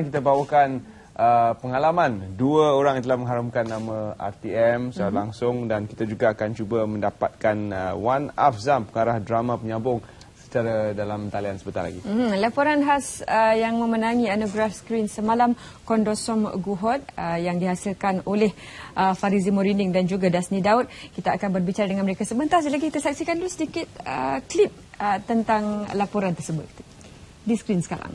Kita bawakan pengalaman dua orang yang telah mengharumkan nama RTM secara langsung, dan kita juga akan cuba mendapatkan Wan Afzam, pengarah drama penyambung, secara dalam talian sebentar lagi. Laporan khas yang memenangi anugerah skrin semalam, Kondosom Guhod, yang dihasilkan oleh Farizi Morining dan juga Dasni Daud. Kita akan berbicara dengan mereka sebentar. Sekejap lagi kita saksikan dulu sedikit klip tentang laporan tersebut di skrin sekarang.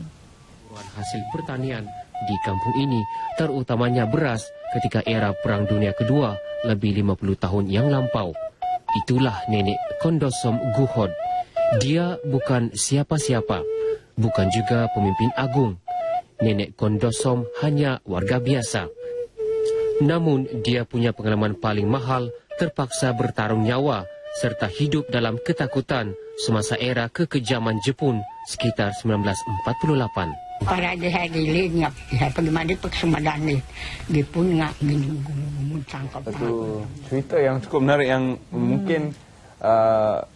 Hasil pertanian di kampung ini, terutamanya beras, ketika era Perang Dunia Kedua lebih 50 tahun yang lampau. Itulah nenek Kondosom Guhod. Dia bukan siapa-siapa, bukan juga pemimpin agung. Nenek Kondosom hanya warga biasa. Namun dia punya pengalaman paling mahal, terpaksa bertarung nyawa serta hidup dalam ketakutan semasa era kekejaman Jepun sekitar 1948. Para dia giling ngap ya bagaimana persumadani dia pun ngap gini tangkap. Satu cerita yang cukup menarik yang mungkin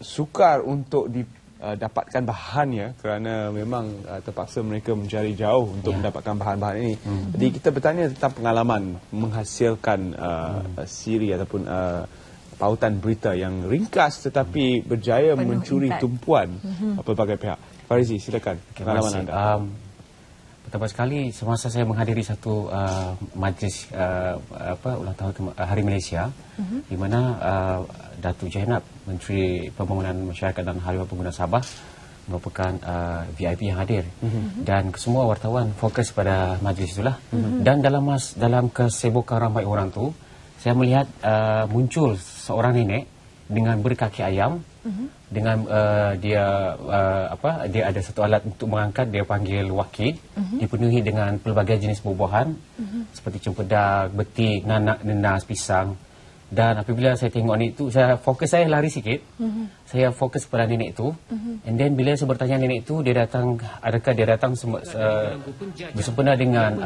sukar untuk didapatkan bahannya, kerana memang terpaksa mereka mencari jauh untuk mendapatkan bahan-bahan ini. Jadi kita bertanya tentang pengalaman menghasilkan siri ataupun pautan berita yang ringkas tetapi berjaya mencuri tumpuan pelbagai pihak. Farizi, silakan. Pengalaman anda. Pertama sekali, semasa saya menghadiri satu majlis ulang tahun Hari Malaysia, di mana Datuk Jainab, Menteri Pembangunan Masyarakat dan Haluan Pengguna Sabah, merupakan VIP yang hadir, dan semua wartawan fokus pada majlis itulah. Dan dalam kesibukan ramai orang tu, saya melihat muncul seorang nenek dengan berkaki ayam, dengan dia ada satu alat untuk mengangkat, dia panggil wakil, dipenuhi dengan pelbagai jenis buah-buahan seperti cempedak, betik, nanak, nenas, pisang. Dan apabila saya tengok nenek itu, fokus saya lari sikit. Saya fokus pada nenek itu. And then bila saya bertanya nenek itu, dia datang, adakah dia datang bersempena dengan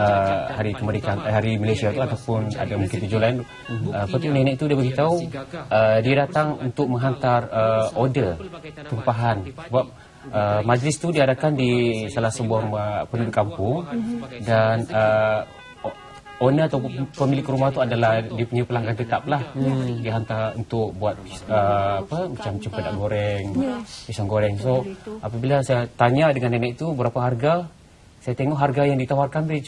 hari kemerdekaan, hari Malaysia itu, ataupun ada mungkin tujuan lain. Lepas tu nenek itu dia beritahu dia datang untuk menghantar order tumpahan. Sebab majlis itu diadakan di salah sebuah penduduk kampung, dan owner atau pemilik rumah tu adalah dia punya pelanggan tetap lah. Dia hantar untuk buat macam cempedak goreng, pisang goreng. So apabila saya tanya dengan nenek itu berapa harga, saya tengok harga yang ditawarkan dia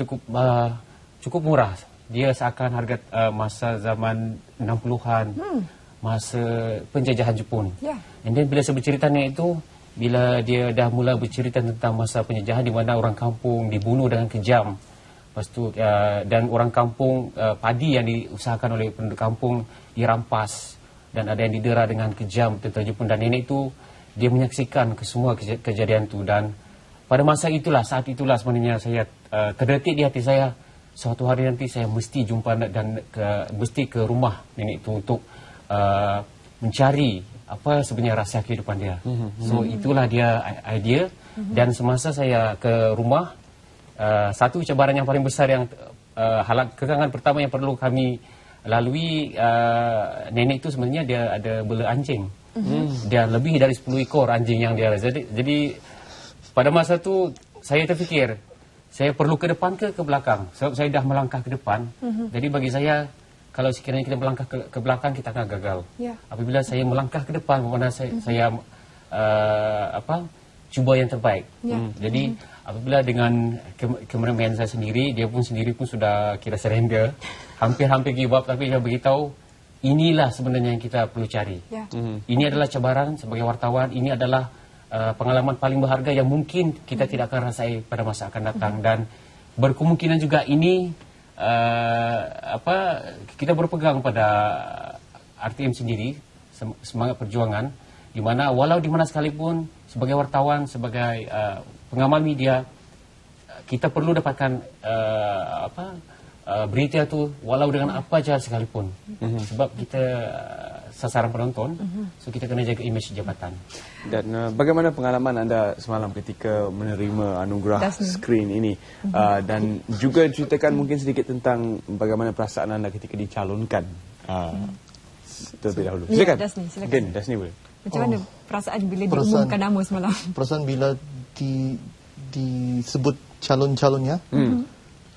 cukup murah. Dia seakan harga masa zaman 60-an, masa penjajahan Jepun. And then bila saya bercerita nenek itu, bila dia dah mula bercerita tentang masa penjajahan di mana orang kampung dibunuh dengan kejam. Lepas tu, dan orang kampung, padi yang diusahakan oleh penduduk kampung dirampas, dan ada yang didera dengan kejam tentera Jepun. Dan nenek itu, dia menyaksikan semua kejadian itu. Dan pada masa itulah, saat itulah sebenarnya saya terdetik di hati saya, suatu hari nanti saya mesti jumpa dan mesti ke rumah nenek itu untuk mencari apa sebenarnya rahsia kehidupan dia. So itulah dia idea. Dan semasa saya ke rumah, satu cabaran yang paling besar yang kekangan pertama yang perlu kami lalui, nenek itu sebenarnya dia ada bela anjing, dan lebih dari 10 ekor anjing yang dia ada. Jadi pada masa tu saya terfikir, saya perlu ke depan ke belakang, sebab saya dah melangkah ke depan. Jadi bagi saya, kalau sekiranya kita melangkah ke belakang, kita akan gagal. Apabila saya melangkah ke depan, bermakna saya cuba yang terbaik. Jadi apabila dengan kemerahan saya sendiri, dia pun sudah kira surrender, hampir give up, tapi dia beritahu inilah sebenarnya yang kita perlu cari. Ini adalah cabaran sebagai wartawan, ini adalah pengalaman paling berharga yang mungkin kita tidak akan rasai pada masa akan datang. Dan berkemungkinan juga ini kita berpegang pada RTM sendiri, semangat perjuangan, di mana walau di mana sekalipun, sebagai wartawan, sebagai pengamal media, kita perlu dapatkan berita itu walau dengan apa saja sekalipun. Sebab kita sasaran penonton, so kita kena jaga imej jabatan. Dan bagaimana pengalaman anda semalam ketika menerima anugerah skrin ini? Dan juga ceritakan mungkin sedikit tentang bagaimana perasaan anda ketika dicalonkan terlebih dahulu. Silakan. Silakan. Dasni boleh. Macam mana perasaan bila diumumkan nama semalam? Perasaan bila disebut calon-calonnya,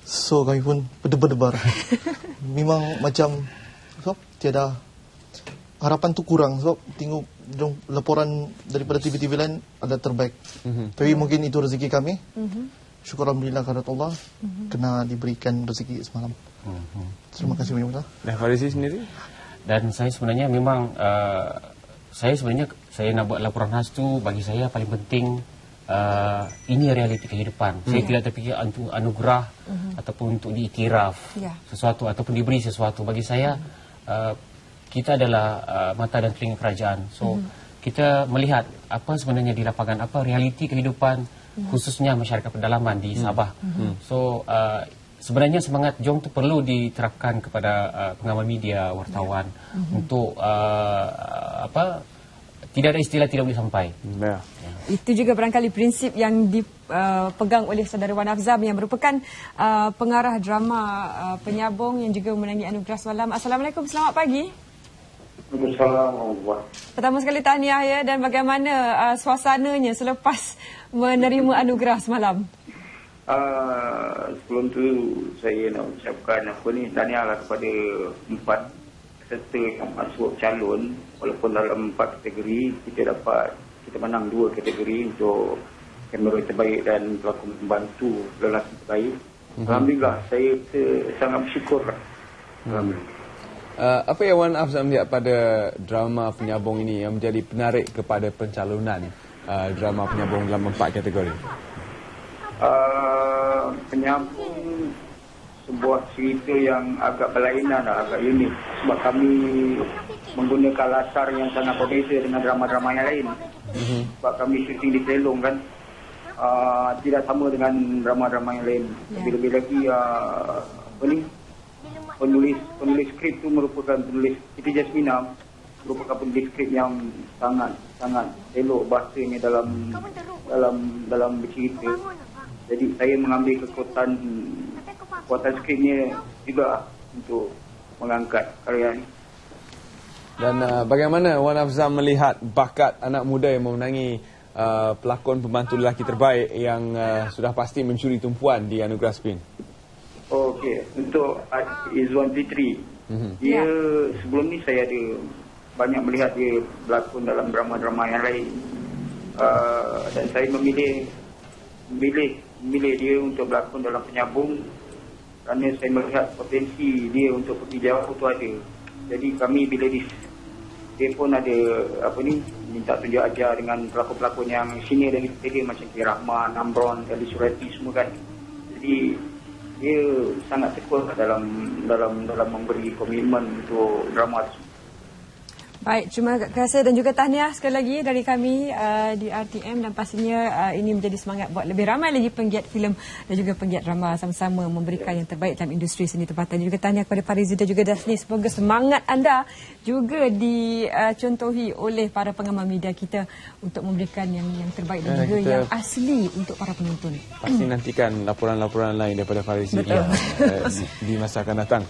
So kami pun berdebar-debar. Memang macam tiada harapan tu kurang sebab tengok laporan daripada TV-TV lain ada terbaik. Tapi mungkin itu rezeki kami. Syukur Alhamdulillah kepada Allah kena diberikan rezeki semalam. Terima kasih banyak. Dan Farizi sendiri? Dan saya sebenarnya memang saya nak buat laporan khas tu bagi saya paling penting ini realiti kehidupan. Saya tidak terfikir untuk anugerah ataupun untuk diiktiraf sesuatu ataupun diberi sesuatu. Bagi saya kita adalah mata dan telinga kerajaan. So kita melihat apa sebenarnya di lapangan, apa realiti kehidupan khususnya masyarakat pedalaman di Sabah. So sebenarnya semangat Jong tu perlu diterapkan kepada pengamal media, wartawan untuk tidak ada istilah tidak boleh sampai. Itu juga barangkali prinsip yang dipegang oleh saudara Wan Afzam yang merupakan pengarah drama Penyabong yang juga memenangi anugerah semalam. Assalamualaikum, selamat pagi. Assalamualaikum. Pertama sekali tahniah ya, dan bagaimana suasananya selepas menerima anugerah semalam? Sebelum tu saya nak ucapkan tahniahlah kepada 4 peserta yang masuk calon. Walaupun dalam 4 kategori kita menang 2 kategori untuk kamera terbaik dan pelakon pembantu lelaki terbaik. Alhamdulillah, saya sangat bersyukur. Alhamdulillah. Apa yang Wan Afzam lihat pada drama Penyabong ini yang menjadi penarik kepada pencalonan drama Penyabong dalam 4 kategori? Penyambung sebuah cerita yang agak berlainan, agak unik sebab kami menggunakan latar yang sangat berbeza dengan drama-drama yang lain. Sebab kami syuting di Selong kan, tidak sama dengan drama-drama yang lain. Lebih-lebih lagi penulis skrip itu merupakan penulis Siti Jasmina, merupakan penulis skrip yang sangat elok bahasanya dalam bercerita. Jadi saya mengambil kekuatan skripnya juga untuk mengangkat karya ini. Dan bagaimana Wan Afzam melihat bakat anak muda yang memenangi pelakon pembantu lelaki terbaik yang sudah pasti mencuri tumpuan di anugerah Screen? Okey, untuk Izwan Fitri, dia sebelum ni saya ada banyak melihat dia berlakon dalam drama-drama yang lain, dan saya memilih dia untuk berlakon dalam Penyabong kerana saya melihat potensi dia untuk pergi jauh tu ada. Jadi kami bila dia pun ada minta tunjuk ajar dengan pelakon-pelakon yang senior dari dia macam K. Rahman, Amron, Ali Surati semua kan. Jadi dia sangat tekun dalam memberi komitmen untuk drama tersebut. Baik, terima kasih dan juga tahniah sekali lagi dari kami di RTM, dan pastinya ini menjadi semangat buat lebih ramai lagi penggiat filem dan juga penggiat drama sama-sama memberikan yang terbaik dalam industri seni tempatan. Juga tahniah kepada Farizi dan juga Dasni. Semoga semangat anda juga dicontohi oleh para pengamal media kita untuk memberikan yang terbaik dan juga yang asli untuk para penonton. Pasti nantikan laporan-laporan lain daripada Farizi di masa akan datang.